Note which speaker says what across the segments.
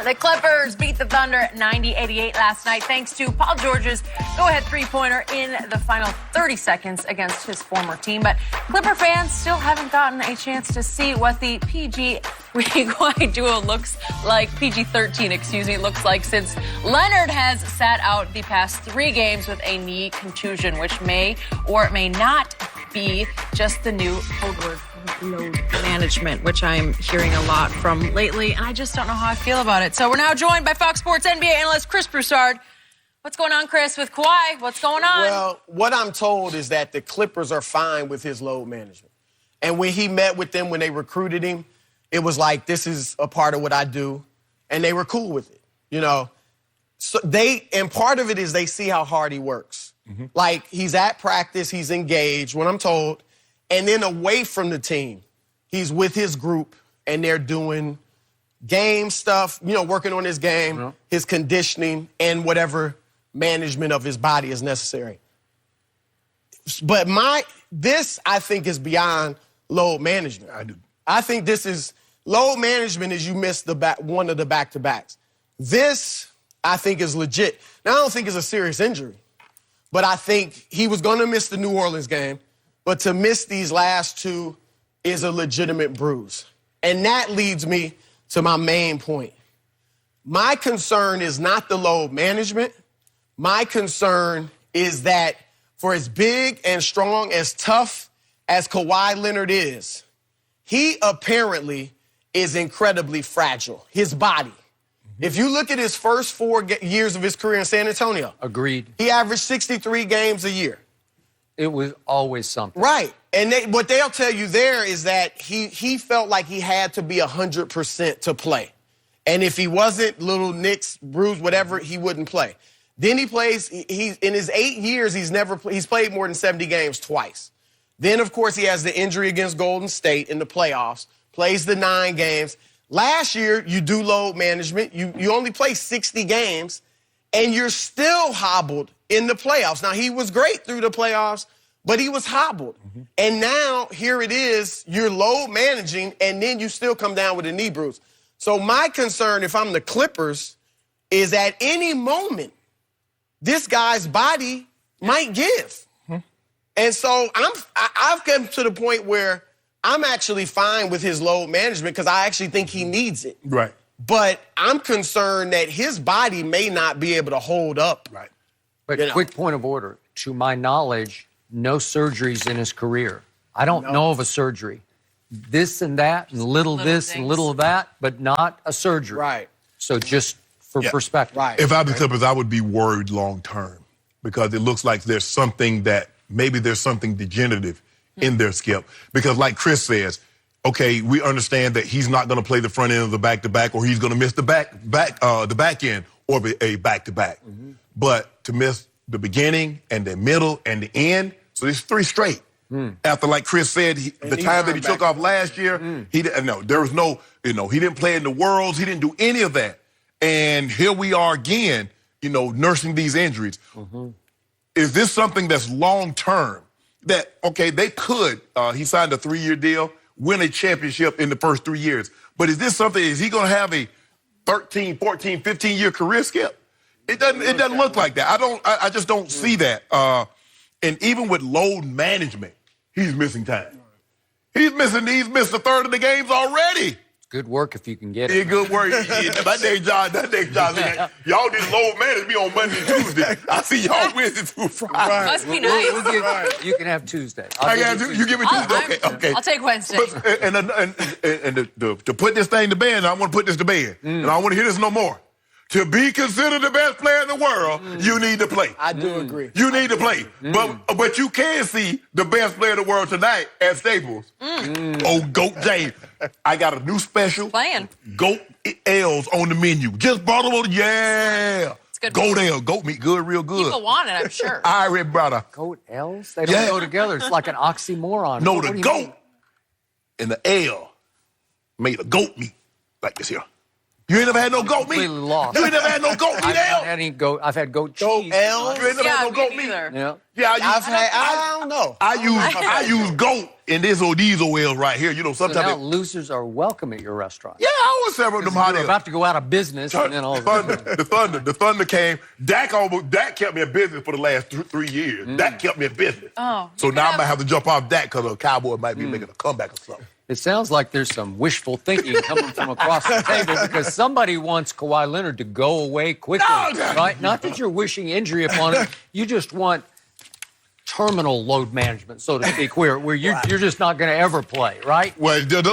Speaker 1: The Clippers beat the Thunder 90-88 last night thanks to Paul George's go-ahead three-pointer in the final 30 seconds against his former team. But Clipper fans still haven't gotten a chance to see what the PG-13 duo looks like, looks like, since Leonard has sat out the past 3 games with a knee contusion, which may or may not be just the new code word load management, which I'm hearing a lot from lately, and I just don't know how I feel about it. So we're now joined by Fox Sports NBA analyst Chris Broussard. What's going on, Chris, with Kawhi? What's going on?
Speaker 2: Well, what I'm told is that the Clippers are fine with his load management. And when he met with them, when they recruited him, it was like, this is a part of what I do, and they were cool with it, you know. So and part of it is they see how hard he works. Mm-hmm. Like, he's at practice, he's engaged, what I'm told. And then away from the team, he's with his group, and they're doing game stuff, you know, working on his game, his conditioning, and whatever management of his body is necessary. But this, I think, is beyond load management. I think this is, load management is you miss one of the back-to-backs. This, I think, is legit. Now, I don't think it's a serious injury, but I think he was going to miss the New Orleans game. But to miss these last 2 is a legitimate bruise. And that leads me to my main point. My concern is not the load management. My concern is that for as big and strong, as tough as Kawhi Leonard is, he apparently is incredibly fragile, his body. Mm-hmm. If you look at his first 4 years of his career in San Antonio.
Speaker 3: Agreed.
Speaker 2: He averaged 63 games a year.
Speaker 3: It was always something.
Speaker 2: Right. And what they'll tell you there is that he felt like he had to be 100% to play. And if he wasn't, little nicks, bruise, whatever, he wouldn't play. Then he plays, in his 8 years, he's played more than 70 games twice. Then, of course, he has the injury against Golden State in the playoffs, plays the 9 games. Last year, you do load management. You only play 60 games, and you're still hobbled in the playoffs. Now, he was great through the playoffs, but he was hobbled. Mm-hmm. And now, here it is, you're load managing, and then you still come down with a knee bruise. So my concern, if I'm the Clippers, is at any moment, this guy's body might give. Mm-hmm. And so I've come to the point where I'm actually fine with his load management because I actually think he needs it.
Speaker 4: Right.
Speaker 2: But I'm concerned that his body may not be able to hold up.
Speaker 4: Right.
Speaker 3: But quick point of order. To my knowledge, no surgeries in his career. I don't know of a surgery. This and that, and little this things. And little of that, but not a surgery.
Speaker 2: Right.
Speaker 3: So just for perspective.
Speaker 2: Right.
Speaker 4: If I'm the Clippers, I would be worried long term because it looks like there's something degenerative in their skip. Because like Chris says, okay, we understand that he's not going to play the front end of the back-to-back, or he's going to miss the back end or a back-to-back. Mm-hmm. But to miss the beginning and the middle and the end, so there's 3 straight. After, like Chris said, the time that he took off last year, he didn't play in the Worlds, he didn't do any of that. And here we are again, nursing these injuries. Mm-hmm. Is this something that's long-term? That, okay, they could, he signed a 3-year deal, win a championship in the first 3 years. But is he going to have a 13, 14, 15-year career skip? It doesn't look like that. I just don't see that. And even with load management, he's missing time. He's missed a third of the games already.
Speaker 3: Good work if you can get it.
Speaker 4: Yeah, good work. That day, John. Y'all did load manage me on Monday and Tuesday. I see y'all Wednesday through Friday.
Speaker 1: Right. Must be nice.
Speaker 3: You can have Tuesday.
Speaker 4: You give me Tuesday. Okay.
Speaker 1: I'll take Wednesday.
Speaker 4: And to put this thing to bed, I want to put this to bed. And I don't want to hear this no more. To be considered the best player in the world, you need to play.
Speaker 2: I do agree.
Speaker 4: You need to play. But you can see the best player in the world tonight at Staples. Oh, Goat James. I got a new special.
Speaker 1: Playing.
Speaker 4: Goat L's on the menu. Just brought them on. Yeah.
Speaker 1: It's good.
Speaker 4: Goat L. Goat meat. Good, real good.
Speaker 1: People want it, I'm sure.
Speaker 4: I already brought a.
Speaker 3: Goat L's? They don't go together. It's like an oxymoron.
Speaker 4: No, the goat and the L made a goat meat like this here. You ain't never had no goat meat?
Speaker 3: Completely lost.
Speaker 4: You ain't never had no goat meat,
Speaker 3: I've
Speaker 4: L?
Speaker 3: had any goat. I've had goat
Speaker 2: Goat
Speaker 3: cheese.
Speaker 2: L?
Speaker 4: You ain't never had no
Speaker 1: me
Speaker 4: goat meat?
Speaker 1: neither.
Speaker 3: Yeah.
Speaker 4: Yeah,
Speaker 2: I don't know.
Speaker 4: I use goat in these oils right here. You know,
Speaker 3: So
Speaker 4: sometimes
Speaker 3: now losers are welcome at your restaurant.
Speaker 4: yeah, I always several of them hot
Speaker 3: You're
Speaker 4: air.
Speaker 3: about to go out of business, and then all of a sudden.
Speaker 4: The thunder came. Dak kept me in business for the last 3 years. Dak kept me in business.
Speaker 1: Oh,
Speaker 4: So
Speaker 1: you
Speaker 4: now I
Speaker 1: could
Speaker 4: might
Speaker 1: have-
Speaker 4: have to jump off Dak because a Cowboy might be making a comeback or something.
Speaker 3: It sounds like there's some wishful thinking coming from across the table because somebody wants Kawhi Leonard to go away quickly, right? Not that you're wishing injury upon him. You just want terminal load management, so to speak, where you're just not going to ever play, right?
Speaker 4: Well, it doesn't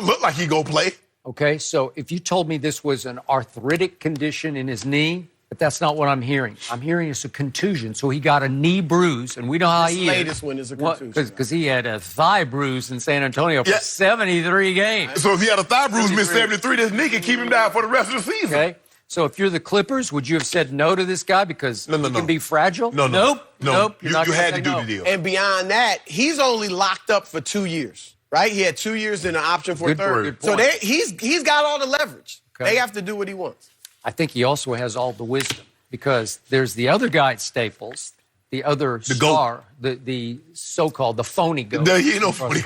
Speaker 4: look like he gonna play.
Speaker 3: Okay, so if you told me this was an arthritic condition in his knee, but that's not what I'm hearing. I'm hearing it's a contusion. So he got a knee bruise, and we know how
Speaker 2: This
Speaker 3: he
Speaker 2: latest one is a contusion.
Speaker 3: Because he had a thigh bruise in San Antonio for 73 games.
Speaker 4: So if he had a thigh bruise, missed 73, this knee can keep him down for the rest of the season.
Speaker 3: Okay, so if you're the Clippers, would you have said no to this guy because he can be fragile?
Speaker 4: No.
Speaker 3: Nope.
Speaker 4: You
Speaker 3: You're not gonna
Speaker 4: had
Speaker 3: say
Speaker 4: to do
Speaker 3: no.
Speaker 4: the deal.
Speaker 2: And beyond that, he's only locked up for 2 years, right? He had 2 years and an option for a
Speaker 3: Good
Speaker 2: third.
Speaker 3: point.
Speaker 2: So he's got all the leverage.
Speaker 3: Okay.
Speaker 2: They have to do what he wants.
Speaker 3: I think he also has all the wisdom because there's the other guy at Staples, the other star, the so-called, the phony goat.
Speaker 4: You know, funny.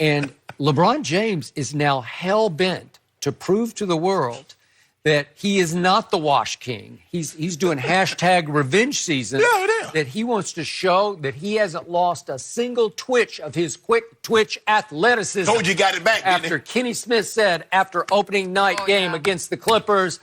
Speaker 3: And LeBron James is now hell-bent to prove to the world that he is not the Wash King. He's doing hashtag revenge season.
Speaker 4: Yeah.
Speaker 3: That he wants to show that he hasn't lost a single twitch of his quick twitch athleticism.
Speaker 4: Told you got it back, didn't
Speaker 3: After Kenny Smith said after opening night game against the Clippers,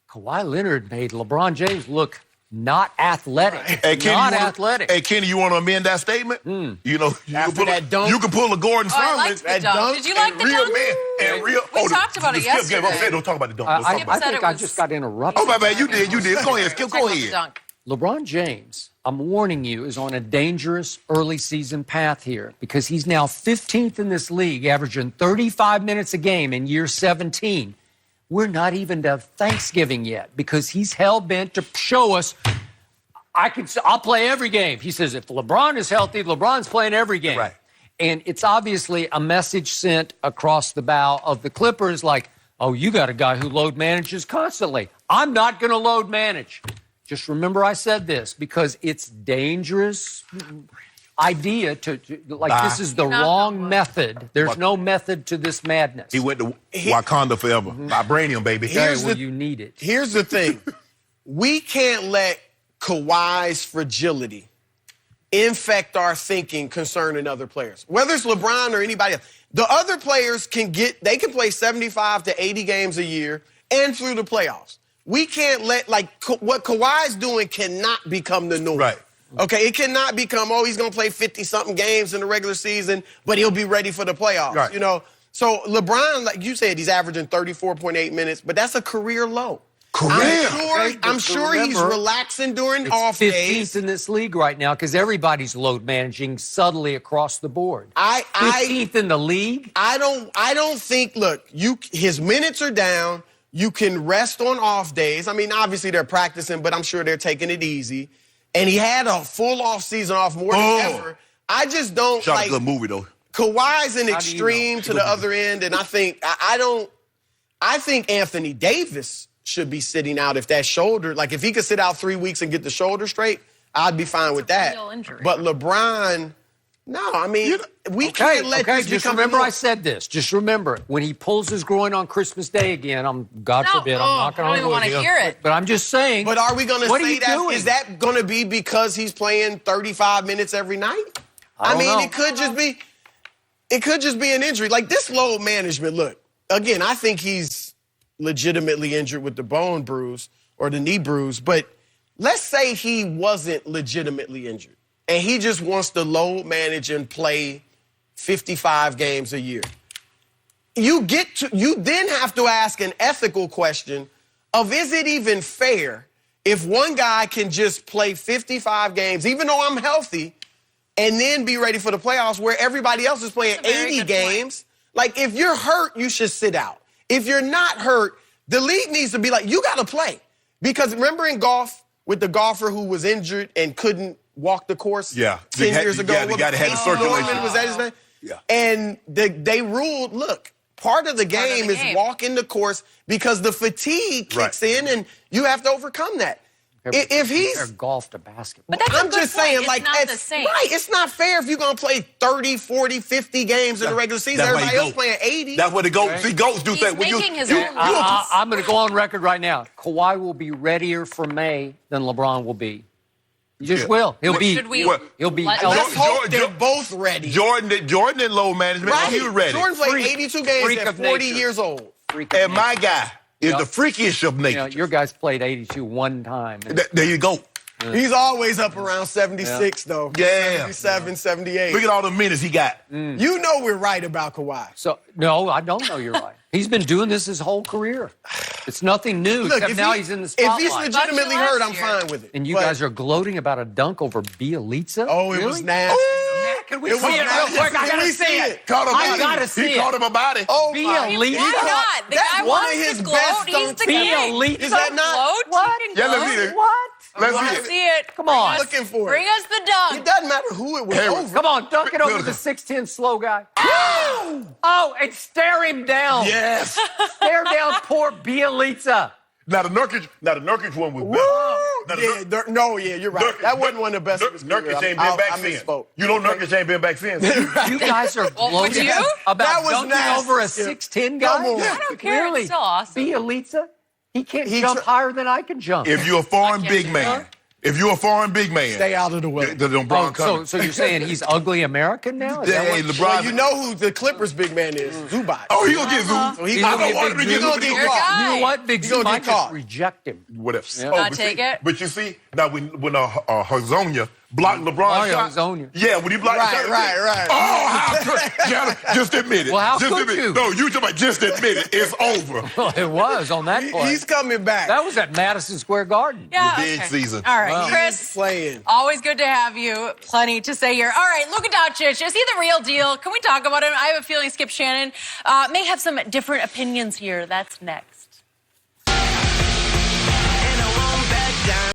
Speaker 3: Kawhi Leonard made LeBron James look not athletic.
Speaker 4: Hey, Kenny,
Speaker 3: Not athletic.
Speaker 4: Hey, Kenny, you want to amend that statement? You know,
Speaker 2: After that dunk.
Speaker 4: you can pull a Gordon
Speaker 1: Oh, I
Speaker 4: Furman.
Speaker 1: liked the
Speaker 2: That
Speaker 1: dunk.
Speaker 2: dunk
Speaker 1: Did you like the
Speaker 4: real
Speaker 1: dunk?
Speaker 4: man and real.
Speaker 1: We talked about it
Speaker 4: Skip game.
Speaker 1: yesterday.
Speaker 4: Don't talk about the dunk.
Speaker 3: I
Speaker 4: Don't talk about it.
Speaker 1: said
Speaker 3: think
Speaker 1: it
Speaker 3: I
Speaker 1: was-
Speaker 3: just got interrupted.
Speaker 4: Oh, my bad. You did. Go ahead, Skip.
Speaker 1: Talk
Speaker 4: Go
Speaker 1: about the
Speaker 4: ahead.
Speaker 1: dunk.
Speaker 3: LeBron James, I'm warning you, is on a dangerous early season path here because he's now 15th in this league, averaging 35 minutes a game in year 17. We're not even to Thanksgiving yet because he's hell-bent to show us, I'll play every game. He says if LeBron is healthy, LeBron's playing every game.
Speaker 4: Right.
Speaker 3: And it's obviously a message sent across the bow of the Clippers like, oh, you got a guy who load manages constantly. I'm not going to load manage. Just remember I said this because it's dangerous idea to this is the wrong method. There's no method to this madness.
Speaker 4: He went to Wakanda forever. Vibranium, baby.
Speaker 3: You need it.
Speaker 2: Here's the thing. We can't let Kawhi's fragility infect our thinking concerning other players. Whether it's LeBron or anybody else. The other players can play 75 to 80 games a year and through the playoffs. We can't let, what Kawhi's doing cannot become the norm.
Speaker 4: Right.
Speaker 2: Okay, it cannot become, he's going to play 50-something games in the regular season, but he'll be ready for the playoffs,
Speaker 4: Right.
Speaker 2: you know? So LeBron, like you said, he's averaging 34.8 minutes, but that's a career low. I'm sure he's relaxing during off
Speaker 3: 15th
Speaker 2: days.
Speaker 3: in this league right now because everybody's load managing subtly across the board. 15th in the league?
Speaker 2: I don't think, look, his minutes are down. You can rest on off days. I mean, obviously they're practicing, but I'm sure they're taking it easy. And he had a full off season off more than ever. I just don't
Speaker 4: Shot a good movie, though.
Speaker 2: Kawhi's an extreme to the other end, and I think I think Anthony Davis should be sitting out if that shoulder, like if he could sit out 3 weeks and get the shoulder straight, I'd be fine with that.
Speaker 1: real injury.
Speaker 2: But LeBron, no, I mean, we can't let this
Speaker 3: just
Speaker 2: become
Speaker 3: remember
Speaker 2: a-
Speaker 3: I said this. Just remember, when he pulls his groin on Christmas Day again, God forbid, I'm not going
Speaker 1: I don't even want to hear it.
Speaker 3: But I'm just saying.
Speaker 2: But are we going to
Speaker 3: what are
Speaker 2: say
Speaker 3: you
Speaker 2: that?
Speaker 3: doing?
Speaker 2: Is that going to be because he's playing 35 minutes every night? I mean,
Speaker 3: know.
Speaker 2: it could just be an injury. Like this load management, look, again, I think he's legitimately injured with the bone bruise or the knee bruise, but let's say he wasn't legitimately injured and he just wants to load manage and play 55 games a year. You then have to ask an ethical question of, is it even fair if one guy can just play 55 games, even though I'm healthy, and then be ready for the playoffs where everybody else is playing
Speaker 1: That's a very
Speaker 2: 80
Speaker 1: good
Speaker 2: games? Like, if you're hurt, you should sit out. If you're not hurt, the league needs to be like, you got to play. Because remember in golf, with the golfer who was injured and couldn't walk the course 10 years ago?
Speaker 4: The guy that had the
Speaker 2: Casey
Speaker 4: circulation.
Speaker 2: Norman, was that his name?
Speaker 4: Yeah.
Speaker 2: And they ruled, look, part of the game
Speaker 1: the
Speaker 2: is
Speaker 1: game.
Speaker 2: walking the course because the fatigue kicks in and you have to overcome that. If he's
Speaker 3: golf to basketball.
Speaker 1: But that's a
Speaker 2: I'm
Speaker 1: good
Speaker 2: just
Speaker 1: point.
Speaker 2: saying,
Speaker 1: It's
Speaker 2: like,
Speaker 1: not the same.
Speaker 2: right, it's not fair if you're going to play 30, 40, 50 games in the regular season.
Speaker 4: That's why
Speaker 2: Everybody
Speaker 4: he
Speaker 2: else
Speaker 4: goes.
Speaker 2: playing 80.
Speaker 4: That's what the goats. See, goats do
Speaker 1: He's
Speaker 4: that.
Speaker 1: making his own
Speaker 3: I'm going to go on record right now. Kawhi will be readier for May than LeBron will be. He just will. He'll be.
Speaker 1: Should we
Speaker 3: He'll be.
Speaker 1: let-
Speaker 2: Let's hope they're
Speaker 4: Jordan-
Speaker 2: both ready.
Speaker 4: Jordan in load management,
Speaker 2: Right.
Speaker 4: he was ready.
Speaker 2: Jordan played
Speaker 3: Freak.
Speaker 2: 82 games
Speaker 3: Freak
Speaker 2: at
Speaker 3: of
Speaker 2: 40
Speaker 3: nature.
Speaker 2: years old.
Speaker 4: And my guy is
Speaker 3: Yep.
Speaker 4: the freakiest of
Speaker 3: You
Speaker 4: nature.
Speaker 3: know, your guys played 82 one time.
Speaker 4: There you go.
Speaker 2: He's always up around 76, though.
Speaker 4: Yeah.
Speaker 2: 77, 78.
Speaker 4: Look at all the minutes he got.
Speaker 2: You know we're right about Kawhi.
Speaker 3: So no, I don't know you're right. He's been doing this his whole career. It's nothing new,
Speaker 2: Look,
Speaker 3: except now he's in the
Speaker 2: if
Speaker 3: spotlight.
Speaker 2: he's legitimately
Speaker 1: Last
Speaker 2: hurt, I'm
Speaker 1: year.
Speaker 2: fine with it.
Speaker 3: And you
Speaker 2: But-
Speaker 3: guys are gloating about a dunk over Bielitsa?
Speaker 2: Oh, it was
Speaker 3: Really?
Speaker 2: nasty.
Speaker 3: Can we
Speaker 2: It
Speaker 3: see
Speaker 2: was
Speaker 3: it real
Speaker 2: nasty.
Speaker 3: quick? I
Speaker 2: Can
Speaker 3: gotta
Speaker 2: we
Speaker 3: see
Speaker 2: see
Speaker 3: it.
Speaker 2: it?
Speaker 4: Caught him
Speaker 3: I
Speaker 4: about
Speaker 3: gotta
Speaker 4: it.
Speaker 3: see
Speaker 4: He
Speaker 3: it.
Speaker 4: caught him about it.
Speaker 2: Oh,
Speaker 3: Bielitsa.
Speaker 2: my.
Speaker 1: Why not? The
Speaker 2: That's
Speaker 1: guy
Speaker 2: one
Speaker 1: wants
Speaker 2: of his
Speaker 1: to
Speaker 2: best
Speaker 1: gloat. He's
Speaker 2: dunks.
Speaker 1: the king.
Speaker 3: Bielitsa.
Speaker 2: Is that not?
Speaker 1: Gloat?
Speaker 3: What?
Speaker 1: You can
Speaker 4: Yeah, let's
Speaker 1: gloat.
Speaker 4: see it.
Speaker 3: What?
Speaker 4: Let's
Speaker 1: Let's
Speaker 4: see it.
Speaker 1: see it.
Speaker 3: Come on.
Speaker 2: Looking for it.
Speaker 1: Bring us the dunk.
Speaker 2: It doesn't matter who it was
Speaker 4: Hey,
Speaker 2: over.
Speaker 3: Come on, dunk it over
Speaker 4: Bielitsa.
Speaker 3: the 6'10" slow guy. Oh, and stare him down.
Speaker 4: Yes.
Speaker 3: Stare down poor Bielitsa.
Speaker 4: Now the Nurkic one was better. Now the
Speaker 2: You're right. That wasn't one of the best of his career.
Speaker 4: Nurkic ain't
Speaker 2: I
Speaker 4: been back since.
Speaker 2: misspoke.
Speaker 4: You know Nurkic ain't been back since.
Speaker 3: You guys are
Speaker 1: would
Speaker 3: gloating
Speaker 1: you?
Speaker 3: about
Speaker 2: That was
Speaker 3: dunking
Speaker 2: nasty.
Speaker 3: over a 6'10" guy?
Speaker 2: Come on.
Speaker 1: I don't care.
Speaker 3: Really?
Speaker 1: It's still awesome.
Speaker 3: Bielitsa? He can't
Speaker 2: He
Speaker 3: jump
Speaker 2: tr-
Speaker 3: higher than I can jump.
Speaker 4: If you're a foreign
Speaker 1: I can't
Speaker 4: big
Speaker 1: do
Speaker 4: man, Stay
Speaker 2: out of the way.
Speaker 4: The LeBron
Speaker 3: Oh,
Speaker 4: coming.
Speaker 3: so you're saying he's ugly American now? Is that
Speaker 4: Hey,
Speaker 3: what-
Speaker 4: LeBron.
Speaker 2: Well, you know who the Clippers big man is? Zubac.
Speaker 4: Oh, he gonna get Zoo.
Speaker 2: So he
Speaker 3: He's
Speaker 2: gonna
Speaker 3: gonna
Speaker 2: get
Speaker 3: get
Speaker 2: big
Speaker 3: big
Speaker 2: He's
Speaker 3: Zoo.
Speaker 2: gonna get
Speaker 1: Your
Speaker 2: caught.
Speaker 1: guy.
Speaker 3: You know what? Big
Speaker 2: He's
Speaker 3: Z
Speaker 2: gonna get
Speaker 3: might just
Speaker 2: caught.
Speaker 3: reject him.
Speaker 4: Whatever.
Speaker 1: Not take it.
Speaker 4: But you see, now when Hazonia blocked LeBron
Speaker 3: Mario
Speaker 4: shot.
Speaker 3: Hazonia.
Speaker 4: Yeah, when he blocked the shot.
Speaker 2: Right.
Speaker 4: Oh, just admit it.
Speaker 3: Well, how
Speaker 4: just
Speaker 3: could
Speaker 4: admit it.
Speaker 3: you?
Speaker 4: No, you talking about just admit it. It's over.
Speaker 3: Well, it was on that play.
Speaker 2: He's coming back.
Speaker 3: That was at Madison Square Garden.
Speaker 1: Yeah,
Speaker 4: Revenge
Speaker 1: okay.
Speaker 4: season.
Speaker 1: All right,
Speaker 3: Wow.
Speaker 1: Chris.
Speaker 2: He's playing.
Speaker 1: Always good to have you. Plenty to say here. All right, Luka Doncic. Is he the real deal? Can we talk about him? I have a feeling Skip Shannon may have some different opinions here. That's next.